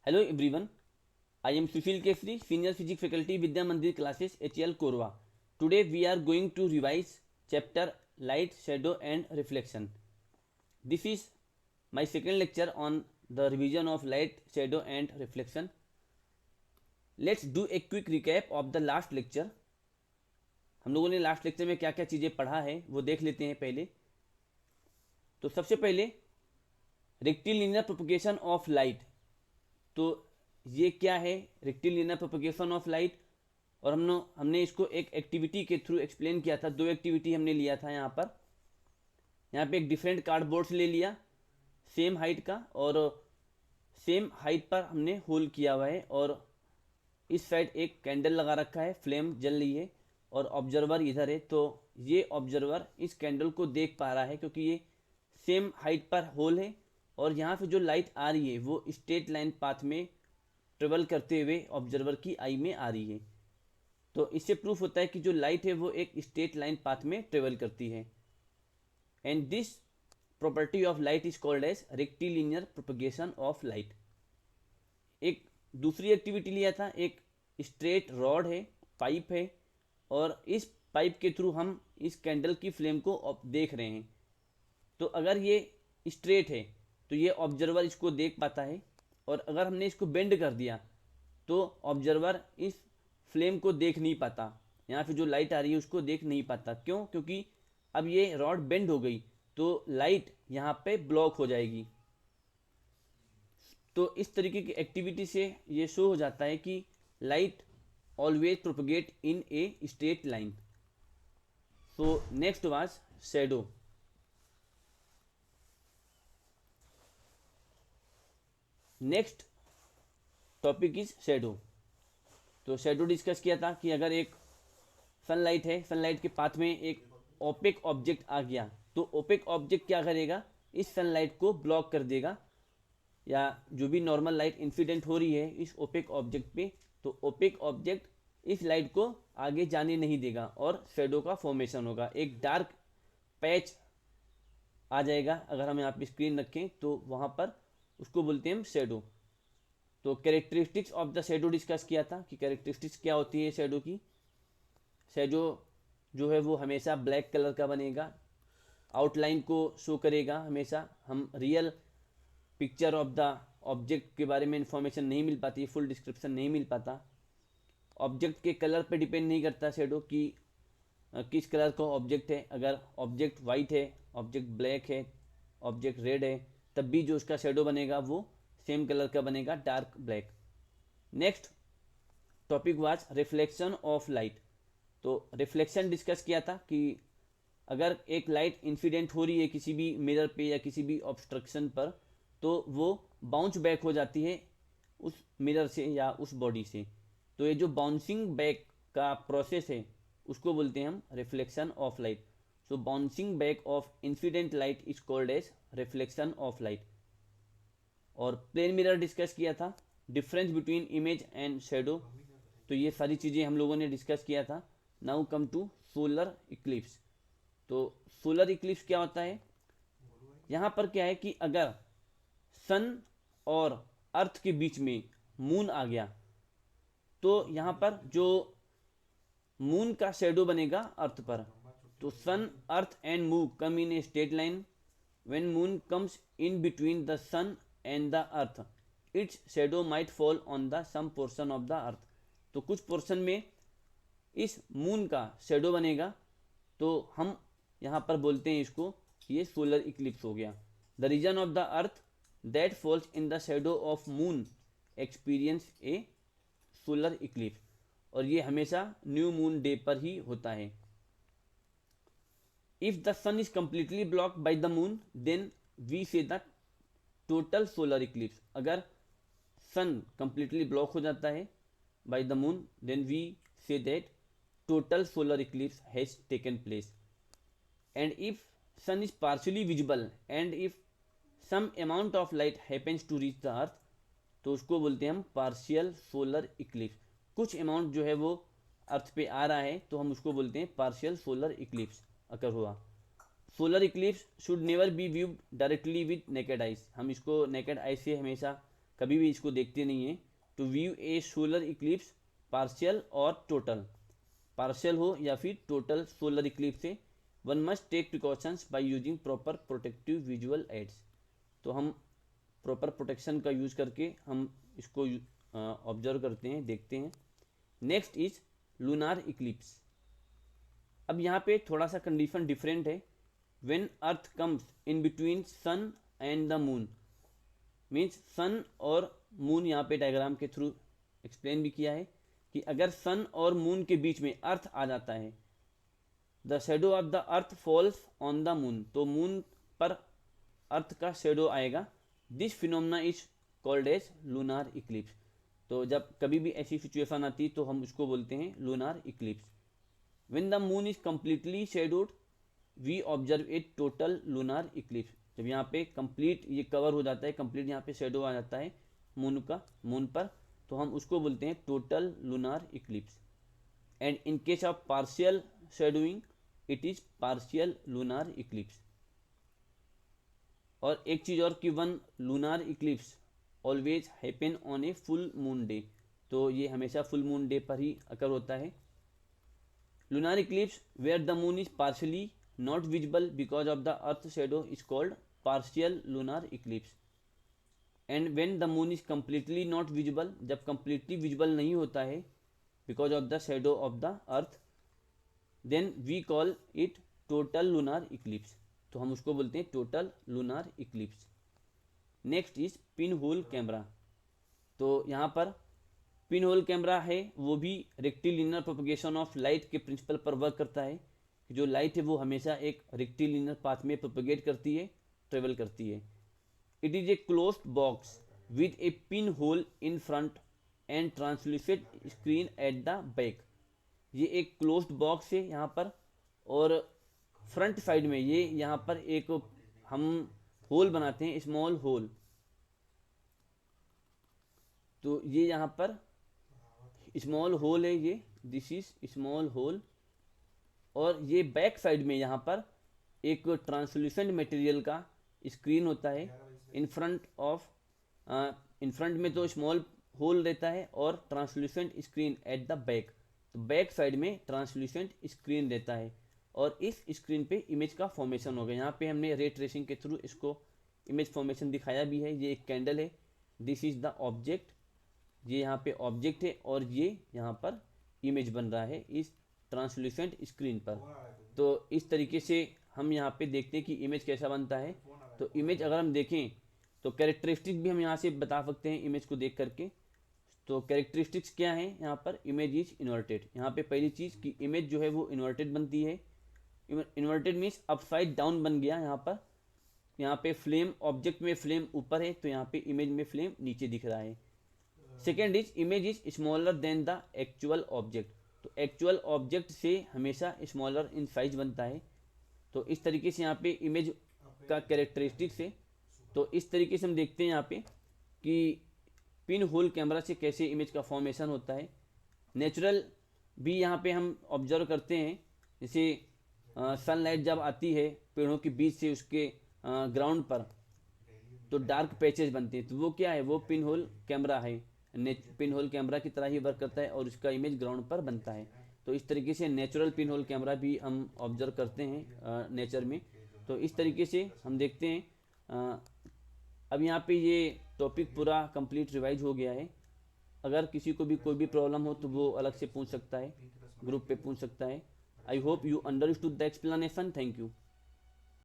Hello everyone, I am Sushil Kesri, Senior Physics Faculty, Vidya Mandir Classes, HL Korwa. Today we are going to revise chapter Light, Shadow and Reflection. This is my second lecture on the revision of light, shadow and reflection. Let's do a quick recap of the last lecture. हम लोगों ने last lecture में क्या क्या चीज़ें पढ़ा है वो देख लेते हैं पहले. तो सबसे पहले रेक्टिलिनियर प्रोपगेशन ऑफ लाइट. तो ये क्या है रेक्टिलिनियर प्रोपगेशन ऑफ लाइट, और हमने इसको एक एक्टिविटी के थ्रू एक्सप्लेन किया था. दो एक्टिविटी हमने लिया था यहाँ पे एक डिफरेंट कार्डबोर्ड्स ले लिया सेम हाइट का, और सेम हाइट पर हमने होल किया हुआ है, और इस साइड एक कैंडल लगा रखा है, फ्लेम जल रही है, और ऑब्जर्वर इधर है. तो ये ऑब्जर्वर इस कैंडल को देख पा रहा है क्योंकि ये सेम हाइट पर होल है, और यहाँ से जो लाइट आ रही है वो स्ट्रेट लाइन पाथ में ट्रेवल करते हुए ऑब्जर्वर की आई में आ रही है. तो इससे प्रूफ होता है कि जो लाइट है वो एक स्ट्रेट लाइन पाथ में ट्रेवल करती है. And this property of light is called as rectilinear propagation of light. एक दूसरी एक्टिविटी लिया था, एक स्ट्रेट रॉड है, पाइप है, और इस पाइप के थ्रू हम इस कैंडल की फ्लेम को देख रहे हैं. तो अगर ये स्ट्रेट है तो ये ऑब्जर्वर इसको देख पाता है, और अगर हमने इसको बेंड कर दिया तो ऑब्जर्वर इस फ्लेम को देख नहीं पाता, यहाँ पे जो लाइट आ रही है उसको देख नहीं पाता. क्यों? क्योंकि अब ये रॉड बेंड हो गई तो लाइट यहाँ पे ब्लॉक हो जाएगी. तो इस तरीके की एक्टिविटी से ये शो हो जाता है कि light always propagate in a straight line. So next was shadow. Next topic is shadow. तो शैडो डिस्कस किया था कि अगर एक सनलाइट है, सनलाइट के पाथ में एक ओपेक ऑब्जेक्ट आ गया तो ओपेक ऑब्जेक्ट क्या करेगा, इस सनलाइट को ब्लॉक कर देगा, या जो भी नॉर्मल लाइट इंसिडेंट हो रही है इस ओपेक ऑब्जेक्ट पे, तो ओपेक ऑब्जेक्ट इस लाइट को आगे जाने नहीं देगा और शैडो का फॉर्मेशन होगा. एक डार्क पैच आ जाएगा, अगर हम यहाँ पे स्क्रीन रखें तो वहाँ पर उसको बोलते हैं हम शैडो. तो characteristics of the shadow discuss किया था कि कैरेक्टरिस्टिक्स क्या होती है शैडो की. शैडो जो है वो हमेशा ब्लैक कलर का बनेगा, आउटलाइन को शो करेगा हमेशा. हम real picture of the object के बारे में इंफॉर्मेशन नहीं मिल पाती, फुल डिस्क्रिप्शन नहीं मिल पाता. ऑब्जेक्ट के कलर पे डिपेंड नहीं करता शैडो कि किस कलर का ऑब्जेक्ट है. अगर ऑब्जेक्ट वाइट है, ऑब्जेक्ट ब्लैक है, ऑब्जेक्ट रेड है, तब भी जो उसका शैडो बनेगा वो सेम कलर का बनेगा, dark black. Next topic was reflection of light. तो रिफ्लेक्शन डिस्कस किया था कि अगर एक लाइट इंसिडेंट हो रही है किसी भी मिरर पे या किसी भी ऑब्स्ट्रक्शन पर, तो वो बाउंस बैक हो जाती है उस मिरर से या उस बॉडी से. तो ये जो बाउंसिंग बैक का प्रोसेस है उसको बोलते हैं हम reflection of light. So bouncing back of incident light is called as reflection of light. और प्लेन मिरर डिस्कस किया था, difference between image and shadow. तो ये सारी चीज़ें हम लोगों ने डिस्कस किया था. Now come to solar eclipse. तो सोलर इक्लिप्स क्या होता है, यहाँ पर क्या है कि अगर सन और अर्थ के बीच में मून आ गया तो यहाँ पर जो मून का शेडो बनेगा अर्थ पर. तो sun, earth and moon come in a straight line. When moon comes in between the sun and the earth, its shadow might fall on the some portion of the earth. तो कुछ portion में इस moon का shadow बनेगा, तो हम यहाँ पर बोलते हैं इसको ये सोलर इक्लिप्स हो गया. The region of the earth that falls in the shadow of moon experience a solar eclipse. और ये हमेशा न्यू मून डे पर ही होता है. If the sun is completely blocked by the moon then we say the total solar eclipse. अगर sun completely block हो जाता है by the moon then we say that total solar eclipse has taken place. And if sun is partially visible and if some amount of light happens to reach the earth, तो उसको बोलते हैं हम partial solar eclipse. कुछ amount जो है वो अर्थ पे आ रहा है तो हम उसको बोलते हैं पार्शियल सोलर इक्लिप्स अगर हुआ. Solar Eclipse should never be viewed directly with naked eyes. हम इसको नेकेड आई से हमेशा कभी भी इसको देखते नहीं हैं। To view a solar eclipse partial और टोटल, पार्शियल हो या फिर टोटल सोलर इक्लिप्स से, one must take precautions by using proper protective visual aids. तो हम प्रॉपर प्रोटेक्शन का यूज़ करके हम इसको ऑब्जर्व करते हैं, देखते हैं। Next is lunar eclipse. अब यहाँ पे थोड़ा सा कंडीशन डिफरेंट है। When earth comes in between sun and the moon, means sun और मून, यहाँ पे डायग्राम के थ्रू एक्सप्लेन भी किया है कि अगर सन और मून के बीच में अर्थ आ जाता है, the shadow of the earth falls on the moon, तो मून पर अर्थ का शेडो आएगा। This phenomena is called as lunar eclipse. तो जब कभी भी ऐसी सिचुएशन आती तो हम उसको बोलते हैं lunar eclipse. When the moon is completely shadowed we observe a total lunar eclipse. जब यहाँ पे कंप्लीट ये कवर हो जाता है, कंप्लीट यहाँ पे शेडो आ जाता है मून का, मून पर, तो हम उसको बोलते हैं total lunar eclipse. And in case of partial shadowing it is partial lunar Eclipse. और एक चीज़ और कि one lunar Eclipse always happen on a full moon day, तो ये हमेशा फुल मून डे पर ही अकर होता है। Lunar eclipse where the moon is partially not visible because of the earth shadow is called partial lunar eclipse. And when the moon is completely not visible, जब completely visible नहीं होता है because of the shadow of the earth, then we call it total lunar eclipse. तो हम उसको बोलते हैं total lunar eclipse. Next is pin hole camera. तो यहाँ पर पिन होल कैमरा है, वो भी रेक्टिलिनियर प्रोपगेशन ऑफ लाइट के प्रिंसिपल पर वर्क करता है। जो लाइट है वो हमेशा एक रेक्टिलिनियर पाथ में प्रोपगेट करती है, ट्रेवल करती है। It is a closed box with A pin hole in front end translucent screen at the back. ये एक क्लोज्ड बॉक्स है यहाँ पर, और फ्रंट साइड में ये यहाँ पर एक हम होल बनाते हैं, स्मॉल होल। तो ये यहाँ पर स्मॉल होल है, ये दिस इज स्मॉल होल। और ये बैक साइड में यहाँ पर एक ट्रांसल्यूसेंट मटेरियल का स्क्रीन होता है। इन फ्रंट में तो स्मॉल होल रहता है और translucent screen at the back. तो बैक साइड में ट्रांसल्यूसेंट स्क्रीन रहता है और इस स्क्रीन पे इमेज का फॉर्मेशन होगा। यहाँ पे हमने रे ट्रेसिंग के थ्रू इसको इमेज फॉर्मेशन दिखाया भी है। ये एक कैंडल है, दिस इज द ऑब्जेक्ट, ये यहाँ पे ऑब्जेक्ट है और ये यहाँ पर इमेज बन रहा है इस ट्रांसल्यूसेंट स्क्रीन पर। तो इस तरीके से हम यहाँ पे देखते हैं कि इमेज कैसा बनता है। तो इमेज अगर हम देखें तो कैरेक्टरिस्टिक भी हम यहाँ से बता सकते हैं इमेज को देख करके। तो कैरेक्टरिस्टिक्स क्या है यहाँ पर, इमेज इज इन्वर्टेड। यहाँ पे पहली चीज़ कि इमेज जो है वो इन्वर्टेड बनती है। इन्वर्टेड मीन्स अपसाइड डाउन बन गया। यहाँ पे फ्लेम, ऑब्जेक्ट में फ्लेम ऊपर है तो यहाँ पे इमेज में फ्लेम नीचे दिख रहा है। Second is image is smaller than the actual object. तो एक्चुअल ऑब्जेक्ट से हमेशा स्मॉलर इन साइज बनता है। तो इस तरीके से यहाँ पे इमेज का कैरेक्टरिस्टिक्स है। तो इस तरीके से हम देखते हैं यहाँ पे कि पिन होल कैमरा से कैसे इमेज का फॉर्मेशन होता है। नेचुरल भी यहाँ पे हम ऑब्जर्व करते हैं, जैसे सनलाइट जब आती है पेड़ों के बीच से उसके ग्राउंड पर तो डार्क पैचेस बनते हैं, तो वो क्या है, वो पिन होल कैमरा है। पिन होल कैमरा की तरह ही वर्क करता है और उसका इमेज ग्राउंड पर बनता है। तो इस तरीके से नेचुरल पिन होल कैमरा भी हम ऑब्जर्व करते हैं नेचर में। तो इस तरीके से हम देखते हैं। अब यहाँ पे ये टॉपिक पूरा कंप्लीट रिवाइज हो गया है। अगर किसी को भी कोई भी प्रॉब्लम हो तो वो अलग से पूछ सकता है, ग्रुप पे पूछ सकता है। I hope you understood the explanation. Thank you.